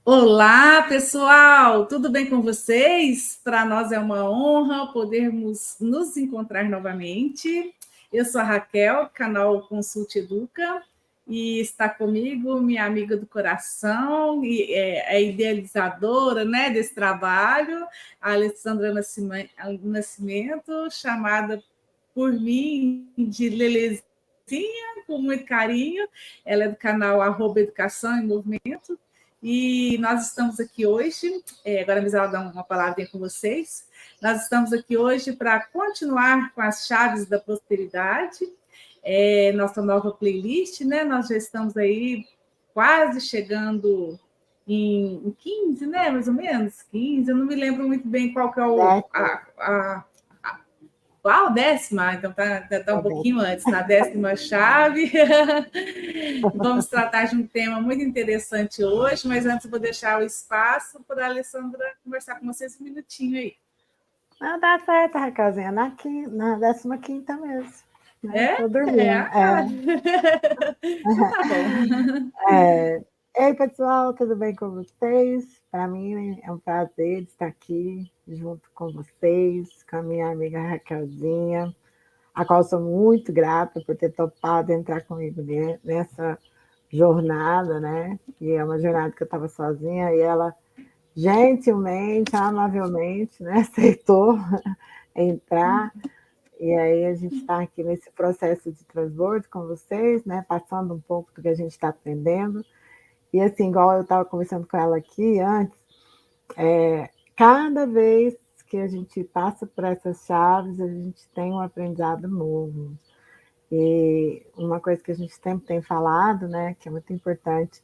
Olá, pessoal! Tudo bem com vocês? Para nós é uma honra podermos nos encontrar novamente. Eu sou a Raquel, canal Consulte Educa, e está comigo minha amiga do coração e é idealizadora, né, desse trabalho, a Alessandra Nascimento, chamada por mim de Lelezinha, com muito carinho. Ela é do canal Educação em Movimento. E nós estamos aqui hoje, agora a Misela dá uma palavrinha com vocês. Nós estamos aqui hoje para continuar com as chaves da prosperidade, nossa nova playlist, né? Nós já estamos aí quase chegando em 15, né? Mais ou menos, 15. Eu não me lembro muito bem qual que é qual? Décima? Então tá um pouquinho antes, na 10ª chave. Vamos tratar de um tema muito interessante hoje, mas antes eu vou deixar o espaço para a Alessandra conversar com vocês um minutinho aí. Não, dá certo, Raquelzinha, na 15ª mesmo. Estou dormindo. Tá bom. Ei, pessoal, tudo bem com vocês? Para mim é um prazer estar aqui junto com vocês, com a minha amiga Raquelzinha, a qual sou muito grata por ter topado entrar comigo nessa jornada, né? E é uma jornada que eu estava sozinha e ela gentilmente, amavelmente, né, aceitou entrar. E aí a gente está aqui nesse processo de transbordo com vocês, né, passando um pouco do que a gente está aprendendo. E assim, igual eu estava conversando com ela aqui antes, cada vez que a gente passa por essas chaves, a gente tem um aprendizado novo. E uma coisa que a gente sempre tem falado, né, que é muito importante,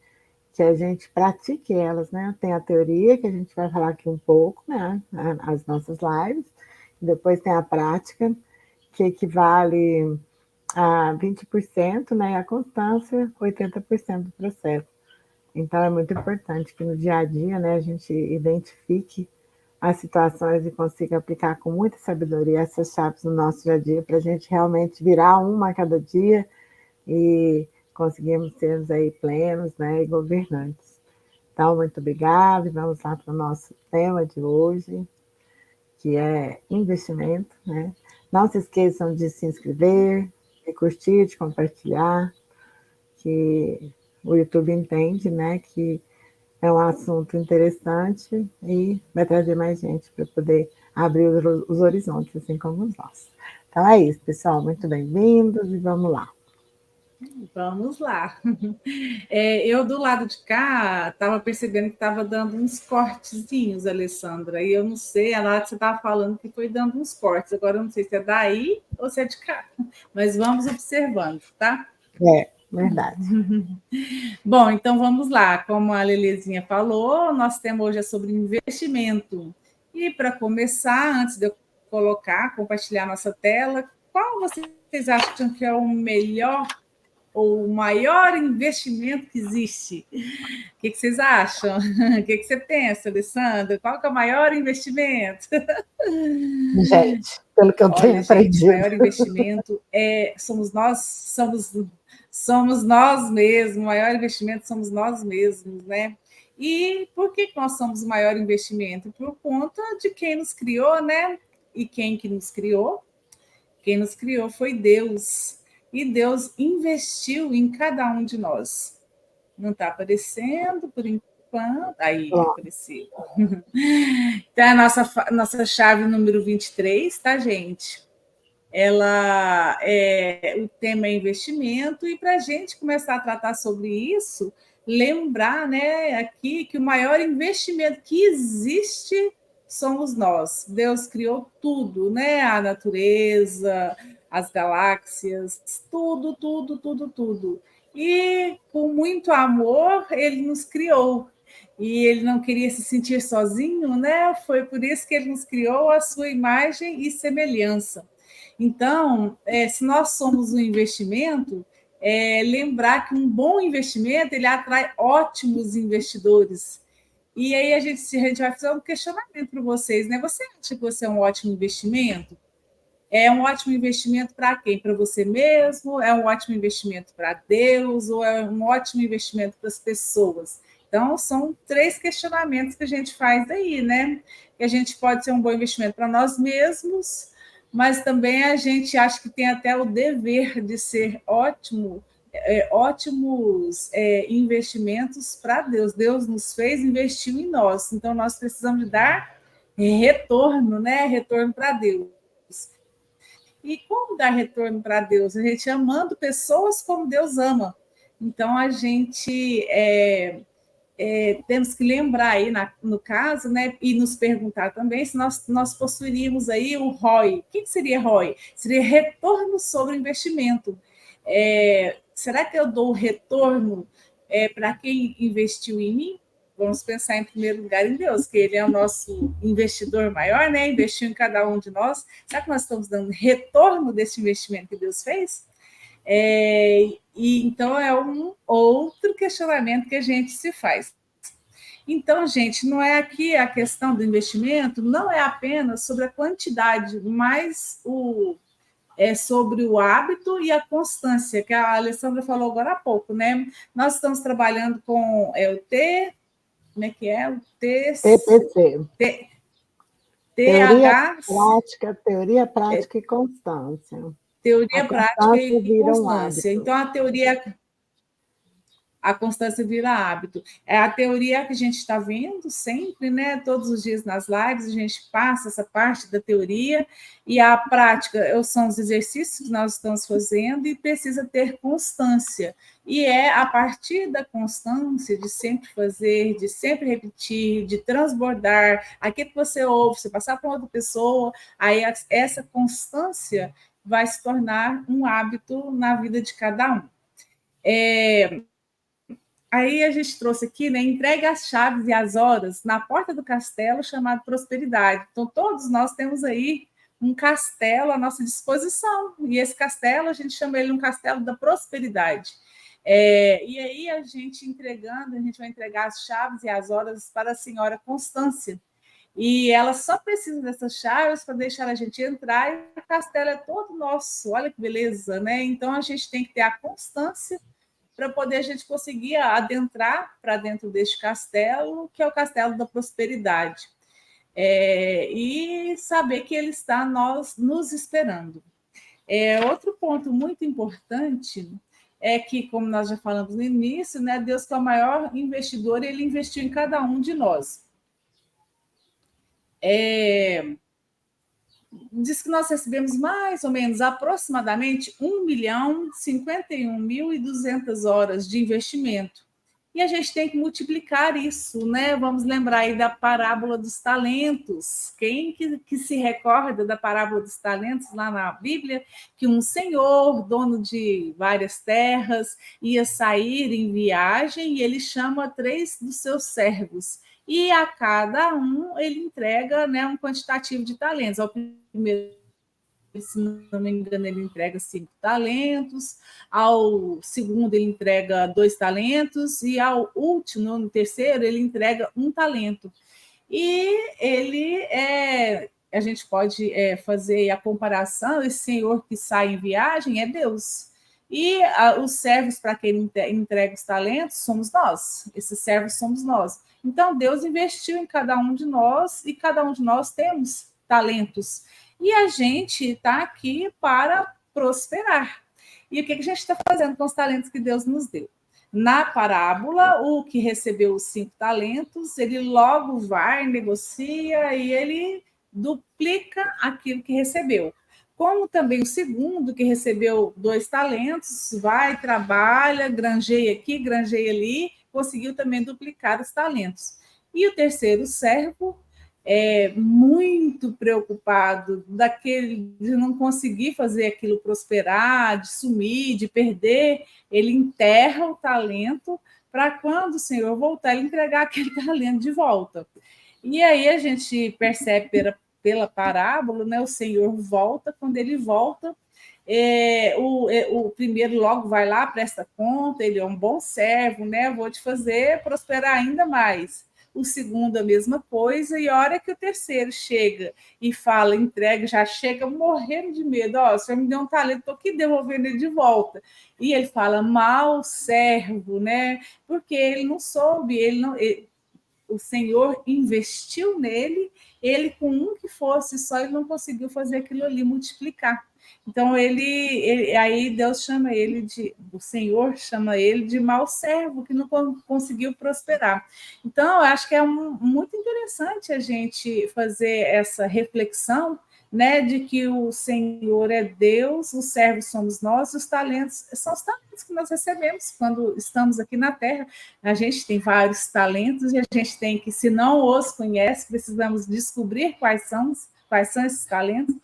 que a gente pratique elas, né? Tem a teoria, que a gente vai falar aqui um pouco, né, as nossas lives, e depois tem a prática, que equivale a 20%, né, e a constância, 80% do processo. Então, é muito importante que no dia a dia, né, a gente identifique as situações e consiga aplicar com muita sabedoria essas chaves no nosso dia a dia, para a gente realmente virar uma a cada dia e conseguirmos sermos aí plenos, né, e governantes. Então, muito obrigada e vamos lá para o nosso tema de hoje, que é investimento, né? Não se esqueçam de se inscrever, de curtir, de compartilhar, que o YouTube entende, né, que é um assunto interessante e vai trazer mais gente para poder abrir os horizontes, assim como nós. Então é isso, pessoal. Muito bem-vindos e vamos lá. Vamos lá. Eu, do lado de cá, estava percebendo que estava dando uns cortezinhos, Alessandra, e eu não sei, a Nath, você estava falando que foi dando uns cortes, agora eu não sei se é daí ou se é de cá, mas vamos observando, tá? Verdade. Bom, então vamos lá. Como a Lelezinha falou, nosso tema hoje é sobre investimento. E para começar, antes de eu compartilhar nossa tela, qual vocês acham que é o melhor ou o maior investimento que existe? O que vocês acham? O que você pensa, Alessandra? Qual que é o maior investimento? Gente, pelo que eu tenho Olha, gente, o aprendido. maior investimento somos nós mesmos, o maior investimento somos nós mesmos, né? E por que nós somos o maior investimento? Por conta de quem nos criou, né? E quem que nos criou? Quem nos criou foi Deus. E Deus investiu em cada um de nós. Não está aparecendo por enquanto. Aí, apareceu. Então, a nossa chave número 23, tá, gente? O tema é investimento, e para a gente começar a tratar sobre isso, lembrar, né, aqui que o maior investimento que existe somos nós. Deus criou tudo, né? A natureza, as galáxias, tudo, tudo, tudo, tudo. E com muito amor ele nos criou. E ele não queria se sentir sozinho, né? Foi por isso que ele nos criou a sua imagem e semelhança. Então, se nós somos um investimento, lembrar que um bom investimento ele atrai ótimos investidores. E aí a gente vai fazer um questionamento para vocês, né? Você acha que você é um ótimo investimento? É um ótimo investimento para quem? Para você mesmo? É um ótimo investimento para Deus? Ou é um ótimo investimento para as pessoas? Então, são 3 questionamentos que a gente faz aí, né? Que a gente pode ser um bom investimento para nós mesmos, mas também a gente acha que tem até o dever de ser ótimos investimentos para Deus. Deus nos fez, investiu em nós, então nós precisamos de dar retorno, né? Retorno para Deus. E como dar retorno para Deus? A gente amando pessoas como Deus ama. Então a gente temos que lembrar aí, no caso, né, e nos perguntar também se nós possuiríamos aí o ROI. O que seria ROI? Seria retorno sobre investimento. Será que eu dou retorno para quem investiu em mim? Vamos pensar em primeiro lugar em Deus, que Ele é o nosso investidor maior, né? Investiu em cada um de nós. Será que nós estamos dando retorno desse investimento que Deus fez? E então é um outro questionamento que a gente se faz. Então, gente, não é aqui a questão do investimento, não é apenas sobre a quantidade, mas é sobre o hábito e a constância, que a Alessandra falou agora há pouco, né? Nós estamos trabalhando com o T, como é que é? O TPC. TH. Teoria, prática e constância. Teoria, prática e Um constância. Então, a constância vira hábito. É a teoria que a gente está vendo sempre, né? Todos os dias nas lives, a gente passa essa parte da teoria, e a prática são os exercícios que nós estamos fazendo e precisa ter constância. E é a partir da constância, de sempre fazer, de sempre repetir, de transbordar, aquilo que você ouve, você passar para outra pessoa, aí essa constância vai se tornar um hábito na vida de cada um. Aí a gente trouxe aqui, né? Entregue as chaves e as horas na porta do castelo chamado Prosperidade. Então, todos nós temos aí um castelo à nossa disposição. E esse castelo, a gente chama ele um castelo da prosperidade. E aí, a gente vai entregar as chaves e as horas para a senhora Constância. E ela só precisa dessas chaves para deixar a gente entrar, e o castelo é todo nosso. Olha que beleza, né? Então, a gente tem que ter a constância para poder a gente conseguir adentrar para dentro deste castelo, que é o castelo da prosperidade, e saber que ele está nos esperando. Outro ponto muito importante é que, como nós já falamos no início, né, Deus, que é o maior investidor, ele investiu em cada um de nós. Diz que nós recebemos mais ou menos aproximadamente 1.051.200 horas de investimento. E a gente tem que multiplicar isso, né? Vamos lembrar aí da parábola dos talentos. Quem que se recorda da parábola dos talentos lá na Bíblia? Que um senhor, dono de várias terras, ia sair em viagem e ele chama 3 dos seus servos. E a cada um ele entrega, né, um quantitativo de talentos. Ao primeiro, se não me engano, ele entrega 5 talentos, ao segundo ele entrega 2 talentos, e ao último, no terceiro, ele entrega 1 talento. E a gente pode fazer a comparação, esse senhor que sai em viagem é Deus. E os servos para quem ele entrega os talentos somos nós, esses servos somos nós. Então, Deus investiu em cada um de nós, e cada um de nós temos talentos. E a gente está aqui para prosperar. E o que a gente está fazendo com os talentos que Deus nos deu? Na parábola, o que recebeu os 5 talentos, ele logo vai, negocia e ele duplica aquilo que recebeu. Como também o segundo, que recebeu 2 talentos, vai, trabalha, granjeia aqui, granjeia ali, conseguiu também duplicar os talentos. E o terceiro servo, muito preocupado de não conseguir fazer aquilo prosperar, de sumir, de perder, ele enterra o talento para quando o Senhor voltar, ele entregar aquele talento de volta. E aí a gente percebe pela parábola, né, o Senhor volta, quando ele volta, o primeiro logo vai lá, presta conta, ele é um bom servo, né? Vou te fazer prosperar ainda mais. o segundo a mesma coisa, e a hora que o terceiro chega e fala, entrega, já chega morrendo de medo, ó, o senhor me deu um talento, estou aqui devolvendo ele de volta. E ele fala, mau servo, né? Porque ele não soube, o Senhor investiu nele, ele com um que fosse só, ele não conseguiu fazer aquilo ali, multiplicar. Então, aí Deus chama ele o Senhor chama ele de mau servo, que não conseguiu prosperar. Então, eu acho que é muito interessante a gente fazer essa reflexão, né, de que o Senhor é Deus, os servos somos nós, os talentos são os talentos que nós recebemos quando estamos aqui na Terra. A gente tem vários talentos e a gente tem que, se não os conhece, precisamos descobrir quais são esses talentos.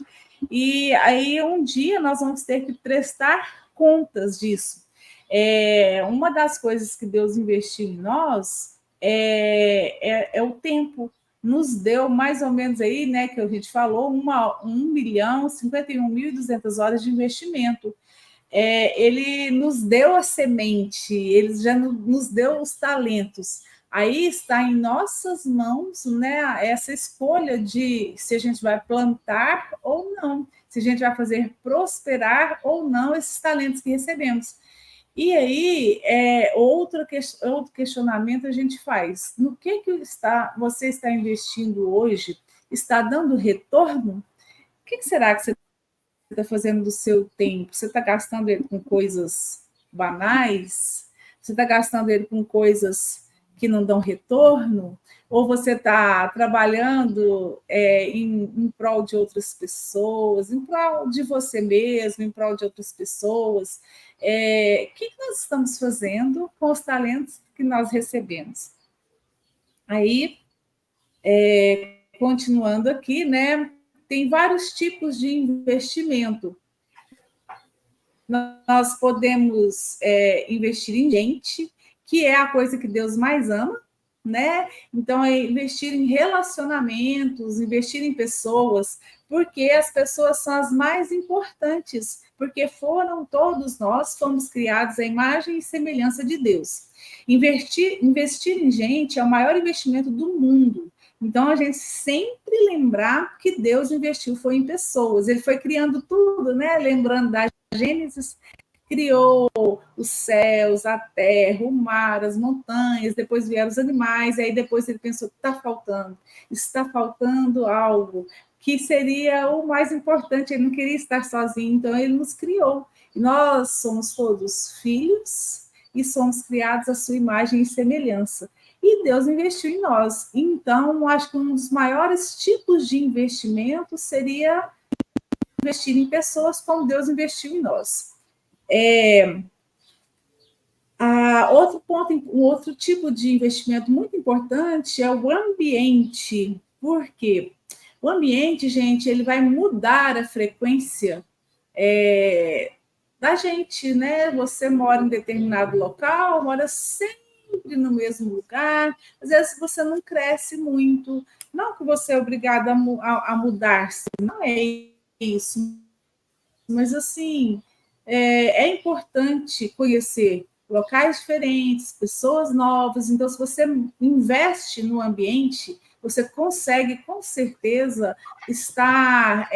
E aí, um dia, nós vamos ter que prestar contas disso. Uma das coisas que Deus investiu em nós é o tempo. Nos deu mais ou menos aí, né, que a gente falou, 1.051.200 horas de investimento. Ele nos deu a semente, ele já nos deu os talentos. Aí está em nossas mãos, né, essa escolha de se a gente vai plantar ou não, se a gente vai fazer prosperar ou não esses talentos que recebemos. E aí, outro questionamento a gente faz. No que você está investindo hoje? Está dando retorno? O que será que você está fazendo do seu tempo? Você está gastando ele com coisas banais? Você está gastando ele com coisas que não dão retorno? Ou você está trabalhando em prol de outras pessoas, em prol de você mesmo, em prol de outras pessoas? O que nós estamos fazendo com os talentos que nós recebemos? Aí, continuando aqui, né? Tem vários tipos de investimento. Nós podemos investir em gente, que é a coisa que Deus mais ama, né? Então, é investir em relacionamentos, investir em pessoas, porque as pessoas são as mais importantes, porque todos nós fomos criados à imagem e semelhança de Deus. Investir em gente é o maior investimento do mundo. Então, a gente sempre lembrar que Deus investiu foi em pessoas. Ele foi criando tudo, né? Lembrando da Gênesis, criou os céus, a terra, o mar, as montanhas, depois vieram os animais, e aí depois ele pensou, está faltando algo, que seria o mais importante, ele não queria estar sozinho, então ele nos criou. E nós somos todos filhos e somos criados à sua imagem e semelhança. E Deus investiu em nós. Então, acho que um dos maiores tipos de investimento seria investir em pessoas como Deus investiu em nós. Um outro tipo de investimento muito importante é o ambiente. Por quê? O ambiente, gente, ele vai mudar a frequência da gente, né? Você mora em determinado local, mora sempre no mesmo lugar, às vezes você não cresce muito, não que você é obrigado a mudar-se, não é isso, mas assim, é importante conhecer locais diferentes, pessoas novas, então se você investe no ambiente, você consegue com certeza estar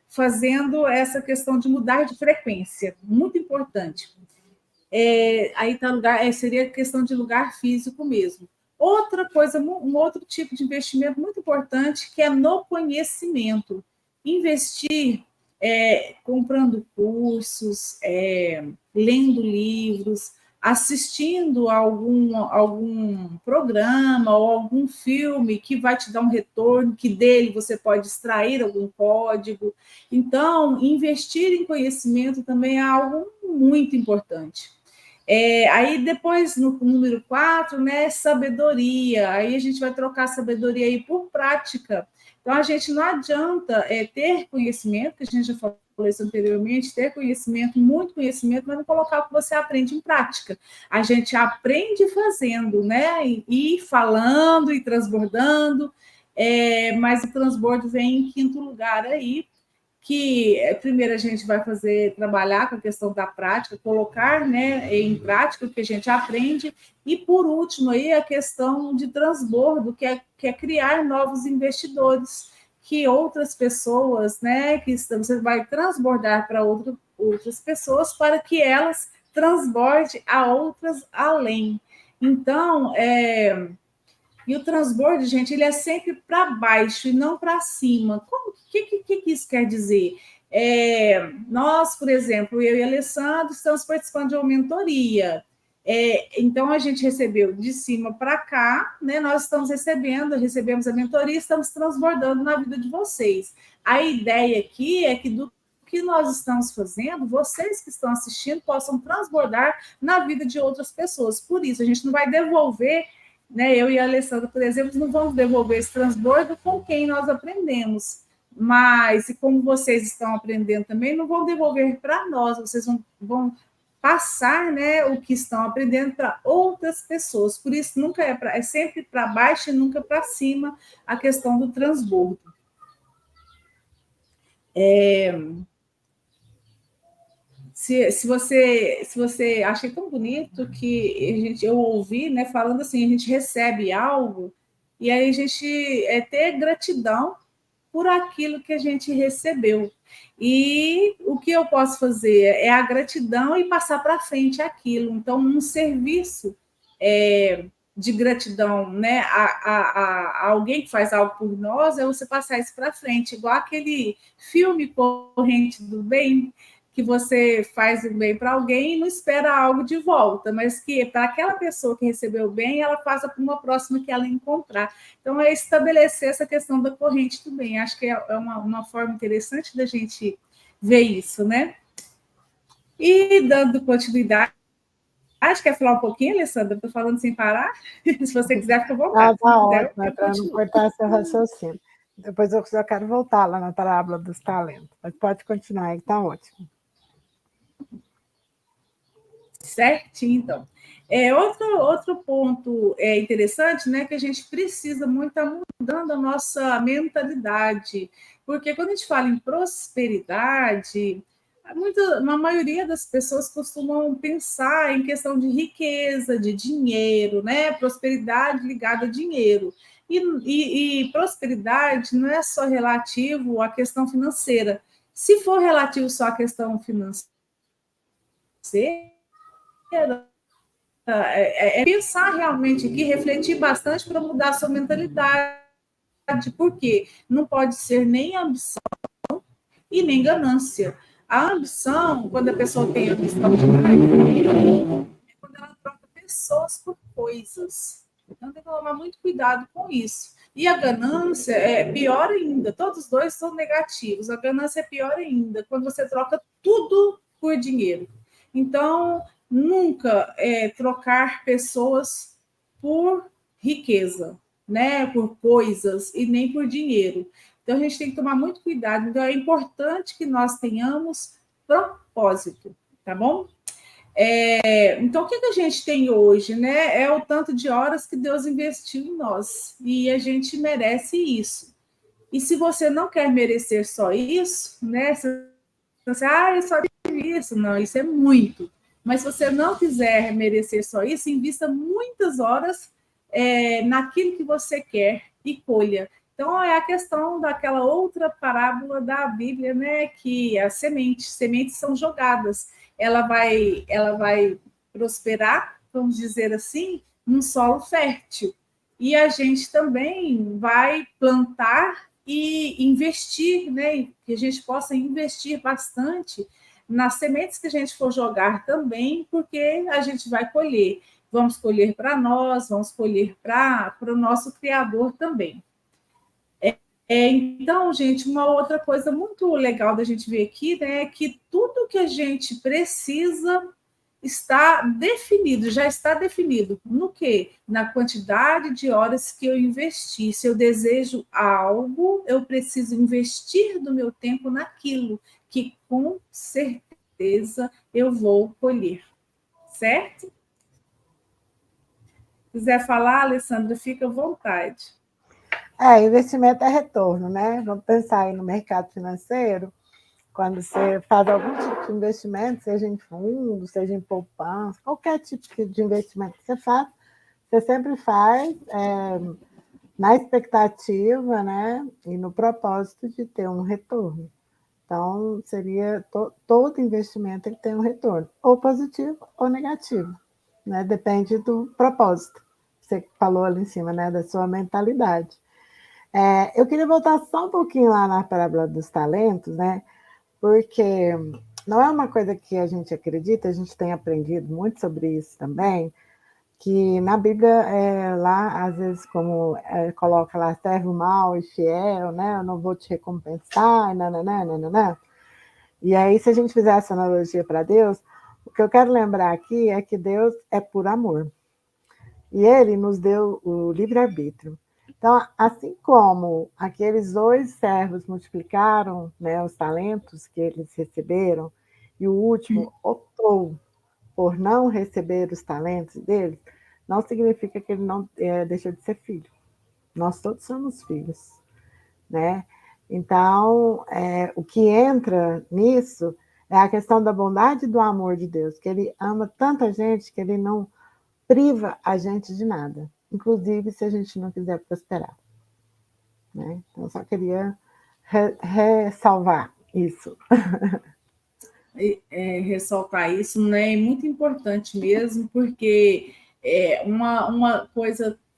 fazendo essa questão de mudar de frequência, muito importante. Aí tá seria questão de lugar físico mesmo. Outra coisa, um outro tipo de investimento muito importante, que é no conhecimento. Investir comprando cursos, lendo livros, assistindo a algum programa ou algum filme que vai te dar um retorno, que dele você pode extrair algum código. Então, investir em conhecimento também é algo muito importante. Aí depois, no número 4, né, sabedoria. Aí a gente vai trocar sabedoria aí por prática. Então, a gente não adianta ter conhecimento, que a gente já falou isso anteriormente, ter conhecimento, muito conhecimento, mas não colocar o que você aprende em prática. A gente aprende fazendo, né? E falando e transbordando, mas o transbordo vem em quinto lugar aí, que primeiro a gente vai trabalhar com a questão da prática, colocar, né, em prática o que a gente aprende, e por último aí a questão de transbordo, que é criar novos investidores, que outras pessoas, né, você vai transbordar para outras pessoas para que elas transborde a outras além. Então, e o transbordo, gente, ele é sempre para baixo e não para cima. O que isso quer dizer? Nós, por exemplo, eu e a Alessandro estamos participando de uma mentoria. Então, a gente recebeu de cima para cá, né? Nós recebemos a mentoria e estamos transbordando na vida de vocês. A ideia aqui é que do que nós estamos fazendo, vocês que estão assistindo possam transbordar na vida de outras pessoas. Por isso, a gente não vai devolver, né? Eu e a Alessandra, por exemplo, não vamos devolver esse transbordo com quem nós aprendemos. Mas, e como vocês estão aprendendo também, não vão devolver para nós, vocês vão passar, né, o que estão aprendendo para outras pessoas. Por isso, nunca é sempre para baixo e nunca para cima a questão do transbordo. Se você achei tão bonito que eu ouvi, né, falando assim, a gente recebe algo e aí a gente ter gratidão por aquilo que a gente recebeu. E o que eu posso fazer é a gratidão e passar para frente aquilo. Então, um serviço de gratidão, né, a alguém que faz algo por nós, é você passar isso para frente, igual aquele filme Corrente do Bem, que você faz o bem para alguém e não espera algo de volta, mas que para aquela pessoa que recebeu o bem, ela faça para uma próxima que ela encontrar. Então, é estabelecer essa questão da corrente do bem. Acho que é uma forma interessante da gente ver isso, né? E dando continuidade, quer falar um pouquinho, Alessandra? Estou falando sem parar. Se você quiser, fica à vontade. Está ótimo, é para não cortar seu raciocínio. Depois eu já quero voltar lá na parábola dos talentos. Mas pode continuar aí, está ótimo. Certinho, então. Outro ponto interessante, né, que a gente precisa muito estar mudando a nossa mentalidade, porque quando a gente fala em prosperidade, a maioria das pessoas costumam pensar em questão de riqueza, de dinheiro, né, prosperidade ligada a dinheiro. E prosperidade não é só relativo à questão financeira. Se for relativo só à questão financeira, pensar realmente aqui, refletir bastante para mudar a sua mentalidade, porque não pode ser nem ambição e nem ganância. A ambição, quando a pessoa tem ambição demais, é quando ela troca pessoas por coisas. Então tem que tomar muito cuidado com isso. E a ganância é pior ainda, todos os dois são negativos. A ganância é pior ainda, quando você troca tudo por dinheiro. Então, nunca trocar pessoas por riqueza, né? Por coisas e nem por dinheiro. Então, a gente tem que tomar muito cuidado. Então, é importante que nós tenhamos propósito, tá bom? Então, o que a gente tem hoje, né? É o tanto de horas que Deus investiu em nós. E a gente merece isso. E se você não quer merecer só isso, né? Você, eu só tive isso. Não, isso é muito. Mas se você não quiser merecer só isso, invista muitas horas naquilo que você quer e colha. Então, é a questão daquela outra parábola da Bíblia, né? Que as sementes são jogadas. Ela vai prosperar, vamos dizer assim, num solo fértil. E a gente também vai plantar e investir, né? Que a gente possa investir bastante nas sementes que a gente for jogar também, porque a gente vai colher. Vamos colher para nós, vamos colher para o nosso Criador também. Então, gente, uma outra coisa muito legal da gente ver aqui, né, é que tudo que a gente precisa está definido, já está definido. No quê? Na quantidade de horas que eu investi. Se eu desejo algo, eu preciso investir do meu tempo naquilo que com certeza eu vou colher. Certo? Se quiser falar, Alessandra, fica à vontade. Investimento é retorno, né? Vamos pensar aí no mercado financeiro. quando você faz algum tipo de investimento, seja em fundo, seja em poupança, qualquer tipo de investimento que você faz, você sempre faz na expectativa, né, e no propósito de ter um retorno. Então, seria todo investimento ele tem um retorno, ou positivo ou negativo, né? Depende do propósito. Você falou ali em cima, né, da sua mentalidade. Eu queria voltar só um pouquinho lá na parábola dos talentos, né? Porque não é uma coisa que a gente acredita, a gente tem aprendido muito sobre isso também, que na Bíblia, lá, às vezes, como coloca lá, servo mau e fiel, né? Eu não vou te recompensar, nananã, nananã. E aí, se a gente fizer essa analogia para Deus, o que eu quero lembrar aqui é que Deus é por amor. E Ele nos deu o livre-arbítrio. Então, assim como aqueles 2 servos multiplicaram, né, os talentos que eles receberam, e o último optou por não receber os talentos dele, não significa que ele não deixou de ser filho. Nós todos somos filhos, né? Então, o que entra nisso é a questão da bondade e do amor de Deus, que ele ama tanta gente que ele não priva a gente de nada, inclusive se a gente não quiser prosperar, né? Então, eu só queria ressalvar isso. Ressaltar isso, né? É muito importante mesmo, porque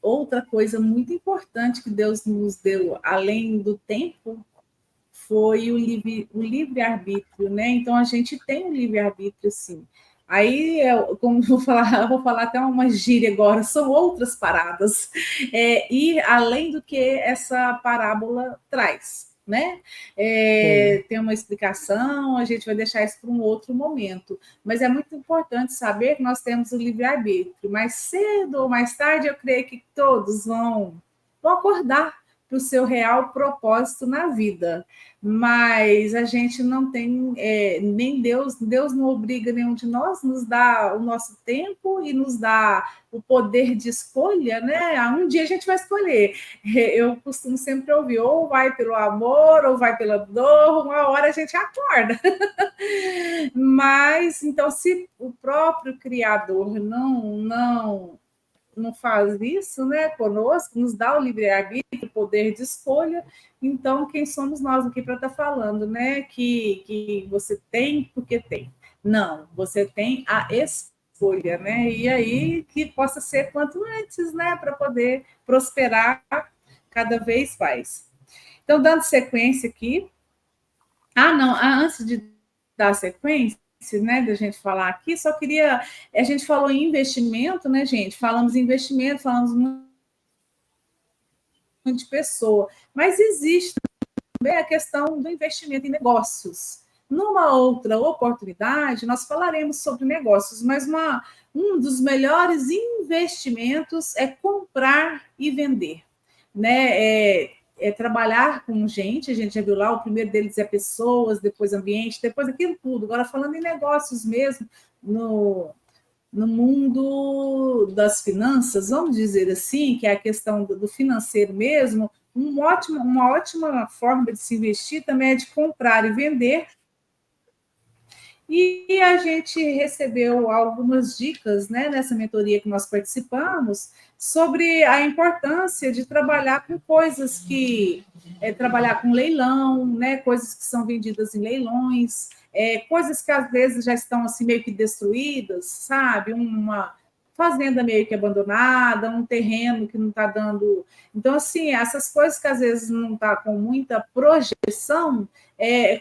outra coisa muito importante que Deus nos deu, além do tempo, foi o livre-arbítrio, né? Então a gente tem um livre-arbítrio, sim. Aí, como vou falar até uma gíria agora, são outras paradas, e além do que essa parábola traz, né? Tem uma explicação, a gente vai deixar isso para um outro momento, mas é muito importante saber que nós temos o livre-arbítrio. Mais cedo ou mais tarde, eu creio que todos vão acordar para o seu real propósito na vida, mas a gente não tem, nem Deus não obriga nenhum de nós, nos dá o nosso tempo e nos dá o poder de escolha, né? Um dia a gente vai escolher. Eu costumo sempre ouvir, ou vai pelo amor, ou vai pela dor, uma hora a gente acorda. Mas, então, se o próprio Criador não faz isso, né, conosco, nos dá o livre-arbítrio, o poder de escolha, então quem somos nós aqui para estar falando, né, que você tem porque tem. Não, você tem a escolha, né, e aí que possa ser quanto antes, né, para poder prosperar cada vez mais. Então, dando sequência aqui, não, antes de dar sequência, né, da gente falar aqui, só queria. A gente falou em investimento, né, gente? Falamos em investimento, falamos muito de pessoa, mas existe também a questão do investimento em negócios. Numa outra oportunidade, nós falaremos sobre negócios, mas um dos melhores investimentos é comprar e vender, né? Trabalhar com gente, a gente já viu lá, o primeiro deles é pessoas, depois ambiente, depois aquilo tudo. Agora, falando em negócios mesmo, no mundo das finanças, vamos dizer assim, que é a questão do financeiro mesmo, uma ótima forma de se investir também é de comprar e vender. E a gente recebeu algumas dicas, né, nessa mentoria que nós participamos, sobre a importância de trabalhar com coisas trabalhar com leilão, né, coisas que são vendidas em leilões, coisas que às vezes já estão assim meio que destruídas, sabe? Uma fazenda meio que abandonada, um terreno que não está dando. Então, assim, essas coisas que às vezes não está com muita projeção,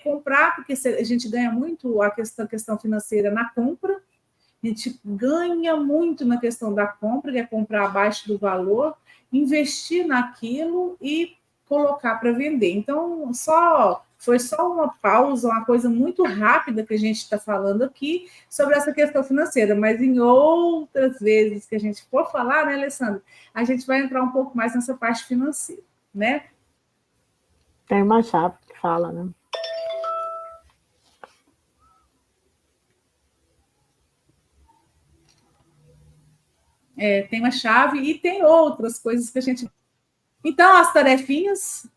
comprar, porque a gente ganha muito a questão financeira na compra, a gente ganha muito na questão da compra, que é comprar abaixo do valor, investir naquilo e colocar para vender. Então, foi só uma pausa, uma coisa muito rápida que a gente está falando aqui sobre essa questão financeira, mas em outras vezes que a gente for falar, né, Alessandra, a gente vai entrar um pouco mais nessa parte financeira, né? Tem uma chave que fala, né? Tem uma chave e tem outras coisas que a gente. Então, as tarefinhas.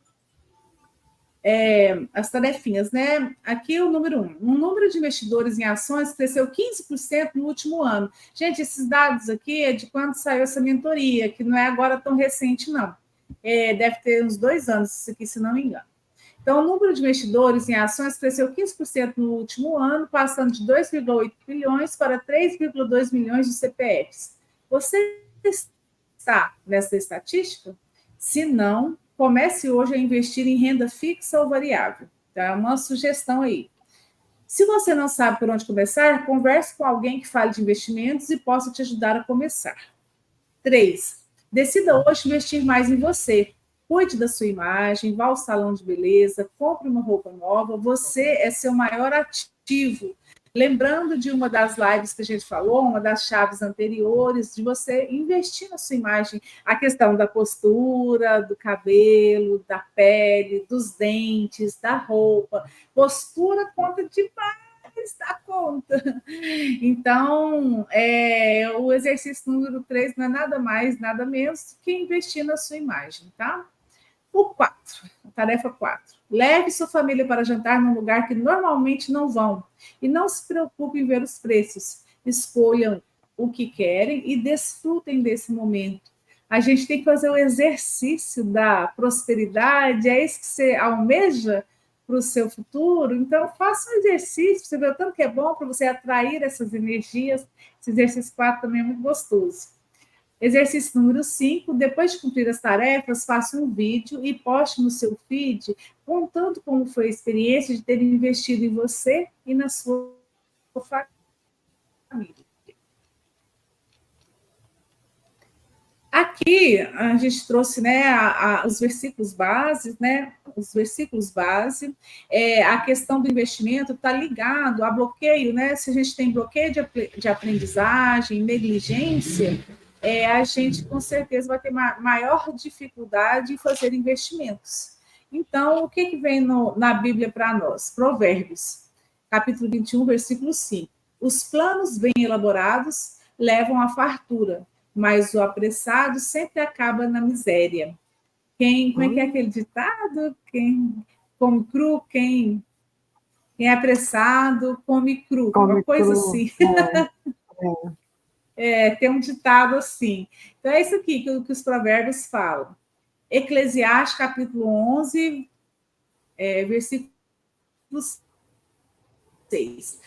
as tarefinhas, né? Aqui o número 1. O número de investidores em ações cresceu 15% no último ano. Gente, esses dados aqui é de quando saiu essa mentoria, que não é agora tão recente, não. Deve ter uns 2 anos, isso aqui, se não me engano. Então, o número de investidores em ações cresceu 15% no último ano, passando de 2,8 bilhões para 3,2 milhões de CPFs. Você está nessa estatística? Se não, comece hoje a investir em renda fixa ou variável. Tá? Uma sugestão aí. Se você não sabe por onde começar, converse com alguém que fale de investimentos e possa te ajudar a começar. 3. Decida hoje investir mais em você. Cuide da sua imagem, vá ao salão de beleza, compre uma roupa nova. Você é seu maior ativo. Lembrando de uma das lives que a gente falou, uma das chaves anteriores, de você investir na sua imagem, a questão da postura, do cabelo, da pele, dos dentes, da roupa. Postura conta demais da conta. Então, o exercício número 3 não é nada mais, nada menos que investir na sua imagem, tá? O 4, tarefa 4. Leve sua família para jantar num lugar que normalmente não vão. E não se preocupe em ver os preços. Escolham o que querem e desfrutem desse momento. A gente tem que fazer o exercício da prosperidade, é isso que você almeja para o seu futuro. Então, faça um exercício, você vê o tanto que é bom para você atrair essas energias. Esse exercício 4 também é muito gostoso. Exercício número 5, depois de cumprir as tarefas, faça um vídeo e poste no seu feed contando como foi a experiência de ter investido em você e na sua família. Aqui a gente trouxe, né, os versículos base, né? Os versículos base. A questão do investimento está ligado a bloqueio, né? Se a gente tem bloqueio de aprendizagem, negligência, a gente com certeza vai ter maior dificuldade em fazer investimentos. Então, o que vem na Bíblia para nós? Provérbios, capítulo 21, versículo 5. Os planos bem elaborados levam à fartura, mas o apressado sempre acaba na miséria. Como é que é aquele ditado? Quem come cru, quem é apressado, come cru, uma coisa cru, assim. é. Tem um ditado assim. Então, é isso aqui que os provérbios falam. Eclesiastes, capítulo 11, versículo 6.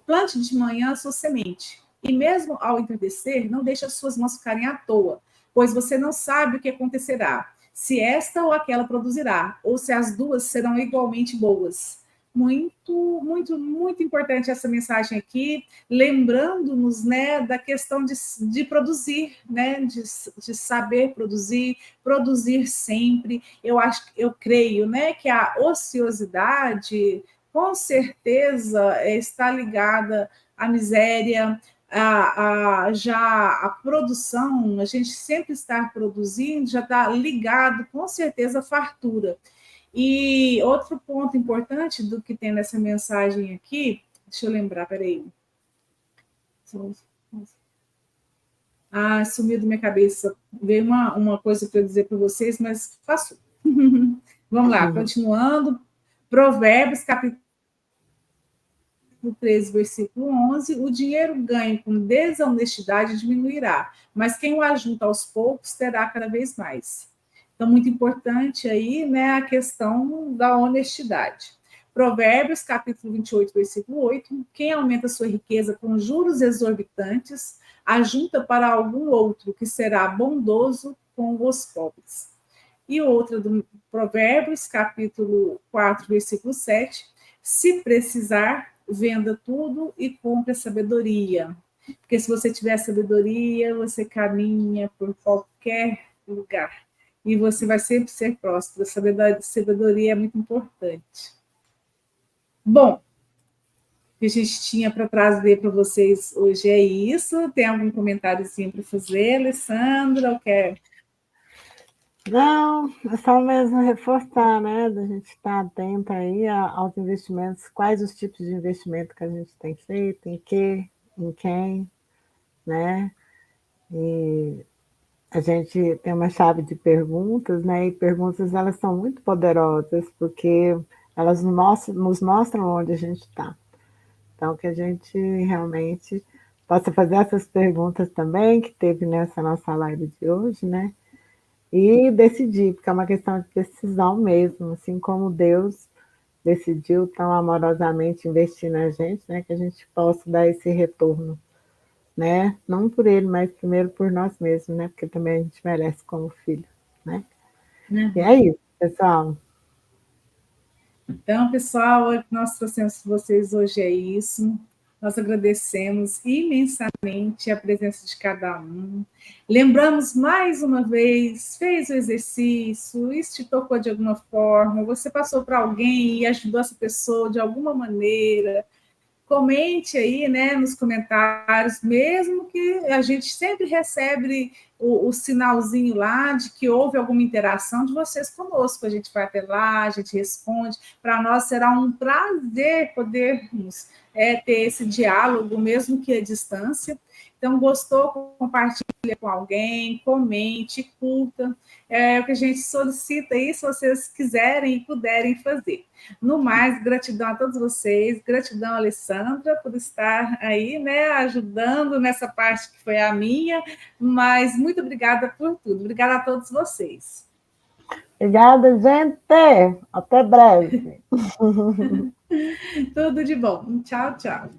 Plante de manhã a sua semente, e mesmo ao entardecer, não deixe as suas mãos ficarem à toa, pois você não sabe o que acontecerá, se esta ou aquela produzirá, ou se as duas serão igualmente boas. Muito, muito, muito importante essa mensagem aqui, lembrando-nos, né, da questão de produzir, né, de saber produzir, produzir sempre. Eu creio, né, que a ociosidade com certeza está ligada à miséria, já a produção, a gente sempre estar produzindo, já está ligado com certeza à fartura. E outro ponto importante do que tem nessa mensagem aqui, deixa eu lembrar, peraí. Sumiu da minha cabeça. Veio uma coisa para eu dizer para vocês, mas passou. Vamos lá, continuando. Provérbios, capítulo 13, versículo 11, o dinheiro ganho com desonestidade diminuirá, mas quem o ajunta aos poucos terá cada vez mais. Então, muito importante aí, né, a questão da honestidade. Provérbios, capítulo 28, versículo 8, quem aumenta sua riqueza com juros exorbitantes, ajunta para algum outro que será bondoso com os pobres. E outra do Provérbios, capítulo 4, versículo 7, se precisar, venda tudo e compre a sabedoria. Porque se você tiver sabedoria, você caminha por qualquer lugar. E você vai sempre ser próspero. Sabedoria é muito importante. Bom, o que a gente tinha para trazer para vocês hoje é isso. Tem algum comentáriozinho para fazer, Alessandra? Ou quer? Não, é só mesmo reforçar, né? Da gente estar atenta aí aos investimentos, quais os tipos de investimento que a gente tem feito, em quem, né? E a gente tem uma chave de perguntas, né? E perguntas, elas são muito poderosas, porque elas nos mostram onde a gente está. Então, que a gente realmente possa fazer essas perguntas também, que teve nessa nossa live de hoje, né? E decidir, porque é uma questão de decisão mesmo, assim como Deus decidiu tão amorosamente investir na gente, né? Que a gente possa dar esse retorno, né? Não por ele, mas primeiro por nós mesmos, né? Porque também a gente merece como filho, né? E é isso, pessoal. Então, pessoal, o que nós trouxemos para vocês hoje é isso. Nós agradecemos imensamente a presença de cada um. Lembramos mais uma vez, fez o exercício, isso te tocou de alguma forma, você passou para alguém e ajudou essa pessoa de alguma maneira. Comente aí, né, nos comentários, mesmo que a gente sempre recebe o sinalzinho lá de que houve alguma interação de vocês conosco. A gente vai até lá, a gente responde. Para nós será um prazer podermos ter esse diálogo, mesmo que à distância. Então, gostou? Compartilha com alguém, comente, curta. É o que a gente solicita aí, se vocês quiserem e puderem fazer. No mais, gratidão a todos vocês, gratidão, Alessandra, por estar aí, né, ajudando nessa parte que foi a minha, mas muito obrigada por tudo. Obrigada a todos vocês. Obrigada, gente. Até breve. Tudo de bom. Tchau, tchau.